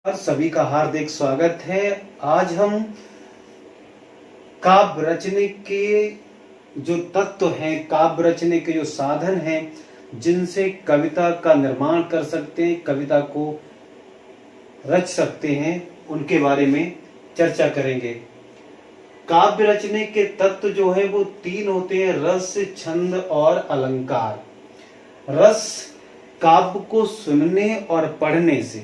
और सभी का हार्दिक स्वागत है। आज हम काव्य रचने के जो तत्व हैं, काव्य रचने के जो साधन हैं, जिनसे कविता का निर्माण कर सकते हैं, कविता को रच सकते हैं, उनके बारे में चर्चा करेंगे। काव्य रचने के तत्व जो है वो तीन होते हैं: रस, छंद और अलंकार। रस काव्य को सुनने और पढ़ने से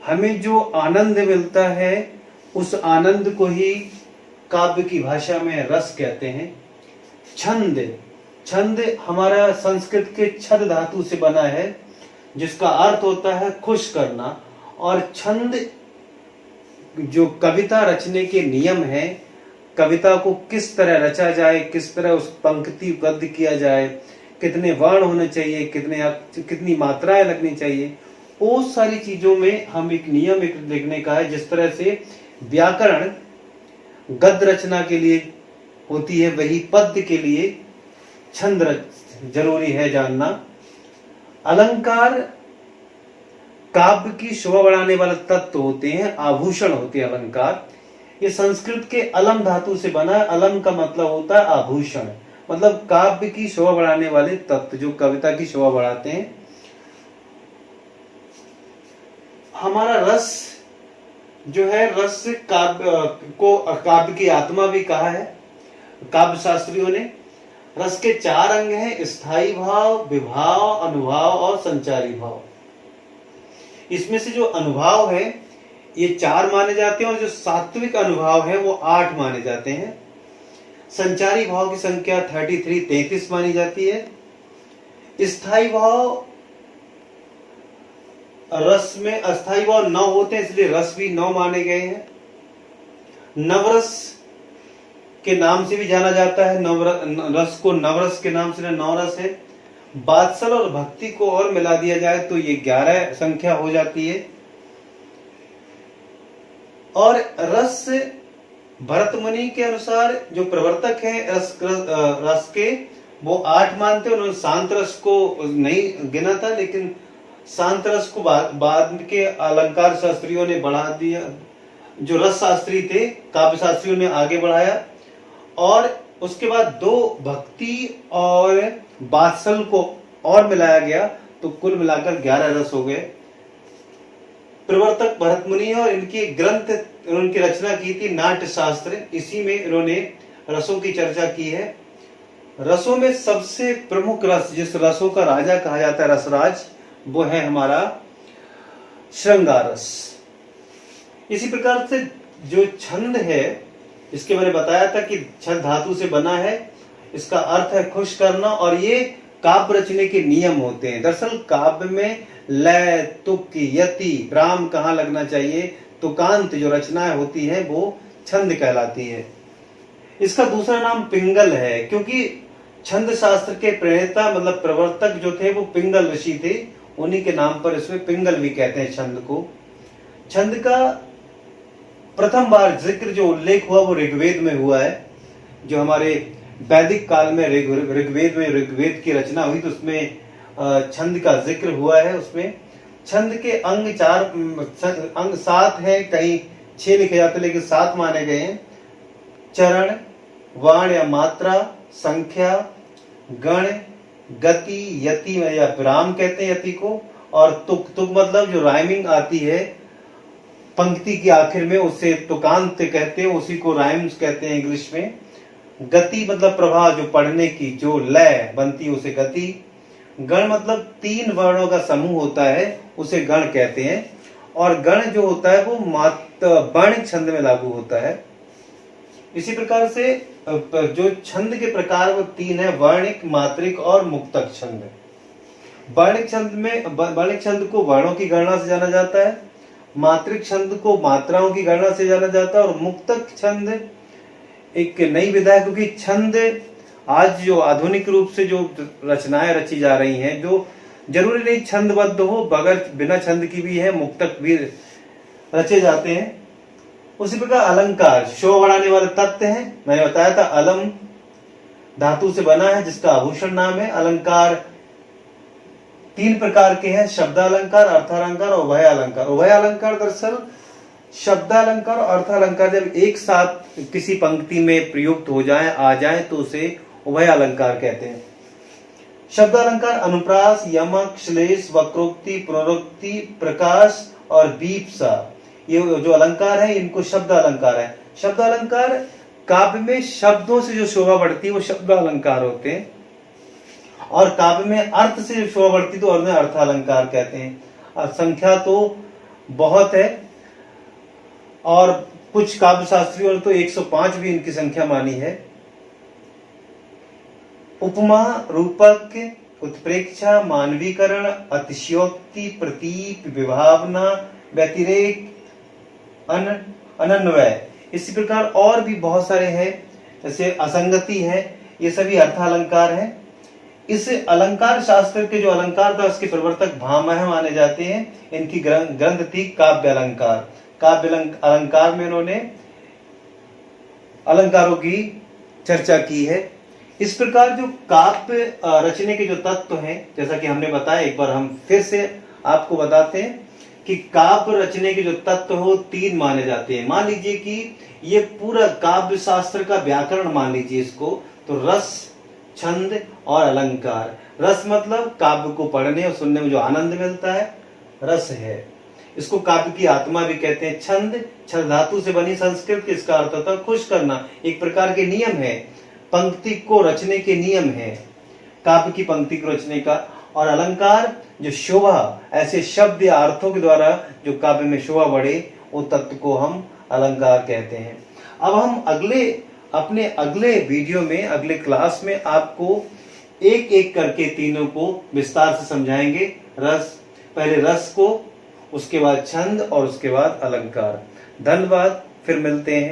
हमें जो आनंद मिलता है, उस आनंद को ही काव्य की भाषा में रस कहते हैं। छंद छंद हमारा संस्कृत के छद धातु से बना है, जिसका अर्थ होता है खुश करना। और छंद जो कविता रचने के नियम है, कविता को किस तरह रचा जाए, किस तरह उस पंक्तिबद्ध किया जाए, कितने वर्ण होने चाहिए, कितनी मात्राएं लगनी चाहिए, वो सारी चीजों में हम एक नियम लिखने का है। जिस तरह से व्याकरण गद्य रचना के लिए होती है, वही पद्य के लिए छंद जरूरी है जानना। अलंकार काव्य की शोभा बढ़ाने वाले तत्व होते हैं, आभूषण होते हैं अलंकार। ये संस्कृत के अलम धातु से बना है। अलम का मतलब होता है आभूषण, मतलब काव्य की शोभा बढ़ाने वाले तत्व जो कविता की शोभा बढ़ाते हैं। हमारा रस जो है, रस काव्य को काव्य की आत्मा भी कहा है काव्य शास्त्रियों ने। रस के चार अंग हैं: स्थायी भाव, विभाव, अनुभाव और संचारी भाव। इसमें से जो अनुभाव है ये 4 माने जाते हैं, और जो सात्विक अनुभाव है वो 8 माने जाते हैं। संचारी भाव की संख्या 33 मानी जाती है। स्थायी भाव रस में अस्थायी भाव 9 होते हैं, इसलिए रस भी 9 माने गए हैं। नवरस के नाम से भी जाना जाता है, रस को नवरस के नाम से 9 रस है। बात्सल और भक्ति को और मिला दिया जाए तो ये 11 संख्या हो जाती है। और रस भरत मुनि के अनुसार जो प्रवर्तक हैं रस के, वो 8 मानते हैं। उन्होंने शांत रस को नहीं गिना था, लेकिन शांत रस को बाद के अलंकार शास्त्रियों ने बढ़ा दिया। जो रस शास्त्री थे, काव्य शास्त्रियों ने आगे बढ़ाया। और उसके बाद 2 भक्ति और बात्सल को और मिलाया गया, तो कुल मिलाकर 11 रस हो गए। प्रवर्तक भरत मुनि, और इनकी ग्रंथ उनकी रचना की थी नाट्य शास्त्र। इसी में इन्होंने रसों की चर्चा की है। रसों में सबसे प्रमुख रस, जिस रसों का राजा कहा जाता है, रसराज, वो है हमारा श्रृंगार रस। इसी प्रकार से जो छंद है, इसके मैंने बताया था कि छंद धातु से बना है। इसका अर्थ है खुश करना, और ये काव्य रचने के नियम होते हैं। दरअसल काव्य में लय, तुक, यति, विराम कहाँ लगना चाहिए, तुकांत जो रचनाएं होती है वो छंद कहलाती है। इसका दूसरा नाम पिंगल है, क्योंकि छंद शास्त्र के प्रणेता मतलब प्रवर्तक जो थे वो पिंगल ऋषि थे। उन्हीं के नाम पर इसमें पिंगल भी कहते हैं छंद को। छंद का प्रथम बार जिक्र जो उल्लेख हुआ वो ऋग्वेद में हुआ है। जो हमारे वैदिक काल में ऋग्वेद की रचना हुई, तो उसमें छंद का जिक्र हुआ है। उसमें छंद के अंग 7 है, कहीं 6 लिखे जाते, लेकिन 7 माने गए हैं। चरण, वाण या मात्रा, संख्या, गण, गति, यति या विराम कहते हैं यति को, और तुक मतलब जो राइमिंग आती है पंक्ति के आखिर में, उसे तुकांत कहते हैं, उसी को राइम्स कहते हैं इंग्लिश में। गति मतलब प्रभाव, जो पढ़ने की जो लय बनती है उसे गति। गण मतलब 3 वर्णों का समूह होता है, उसे गण कहते हैं। और गण जो होता है वो वर्णिक छंद में लागू होता है। इसी प्रकार से जो छंद के प्रकार वो 3 है: वर्णिक, मात्रिक और मुक्तक छंद। वर्णिक छंद को वर्णों की गणना से जाना जाता है। मात्रिक छंद को मात्राओं की गणना से जाना जाता है। और मुक्तक छंद एक नई विधा है, क्योंकि छंद आज जो आधुनिक रूप से जो रचनाएं रची जा रही हैं, जो जरूरी नहीं छंदबद्ध हो, बगैर बिना छंद की भी है, मुक्तक भी रचे जाते हैं। उसी प्रकार अलंकार शोभा बढ़ाने वाले तत्व हैं। मैंने बताया था अलम धातु से बना है, जिसका आभूषण नाम है। अलंकार तीन प्रकार के हैं, शब्दालंकार, अर्थालंकार और उभय अलंकार। उभय अलंकार दरअसल शब्दालंकार और अर्थालंकार जब एक साथ किसी पंक्ति में प्रयुक्त हो जाए, आ जाए, तो उसे उभय अलंकार कहते हैं। शब्दालंकार अनुप्रास, यमक, श्लेष, वक्रोक्ति, पुनरुक्ति, प्रकाश और बीप्सा, ये जो अलंकार है इनको शब्द अलंकार है। शब्द अलंकार काव्य में शब्दों से जो शोभा बढ़ती है वो शब्द अलंकार होते हैं, और काव्य में अर्थ से जो शोभा बढ़ती है तो उन्हें अर्थालंकार कहते हैं। और संख्या तो बहुत है, और कुछ काव्य शास्त्रियों ने तो 105 भी इनकी संख्या मानी है। उपमा, रूपक, उत्प्रेक्षा, मानवीकरण, अतिशयोक्ति, प्रतीक, विभावना, व्यतिरेक, अनन्वय, इसी प्रकार और भी बहुत सारे हैं, जैसे असंगति है, ये सभी अर्थालंकार हैं। इस अलंकार शास्त्र के जो अलंकार था उसके प्रवर्तक भामह माने जाते हैं। इनकी ग्रंथ थी काव्य अलंकार। काव्य अलंकार में उन्होंने अलंकारों की चर्चा की है। इस प्रकार जो काव्य रचने के जो तत्व हैं, जैसा कि हमने बताया, एक बार हम फिर से आपको बताते हैं कि काव्य रचने के जो तत्व हो तीन माने जाते हैं। मान लीजिए कि ये पूरा काव्य शास्त्र का व्याकरण मान लीजिए इसको, तो रस, छंद और अलंकार। रस मतलब काव्य को पढ़ने और सुनने में जो आनंद मिलता है, रस है। इसको काव्य की आत्मा भी कहते हैं। छंद, छंद धातु से बनी संस्कृत, इसका अर्थ होता है खुश करना, एक प्रकार के नियम है, पंक्ति को रचने के नियम है काव्य की पंक्ति को रचने का। और अलंकार जो शोभा, ऐसे शब्द या अर्थों के द्वारा जो काव्य में शोभा बढ़े, वो तत्व को हम अलंकार कहते हैं। अब हम अपने अगले वीडियो में, अगले क्लास में आपको एक एक करके तीनों को विस्तार से समझाएंगे। पहले रस को, उसके बाद छंद और उसके बाद अलंकार। धन्यवाद, फिर मिलते हैं।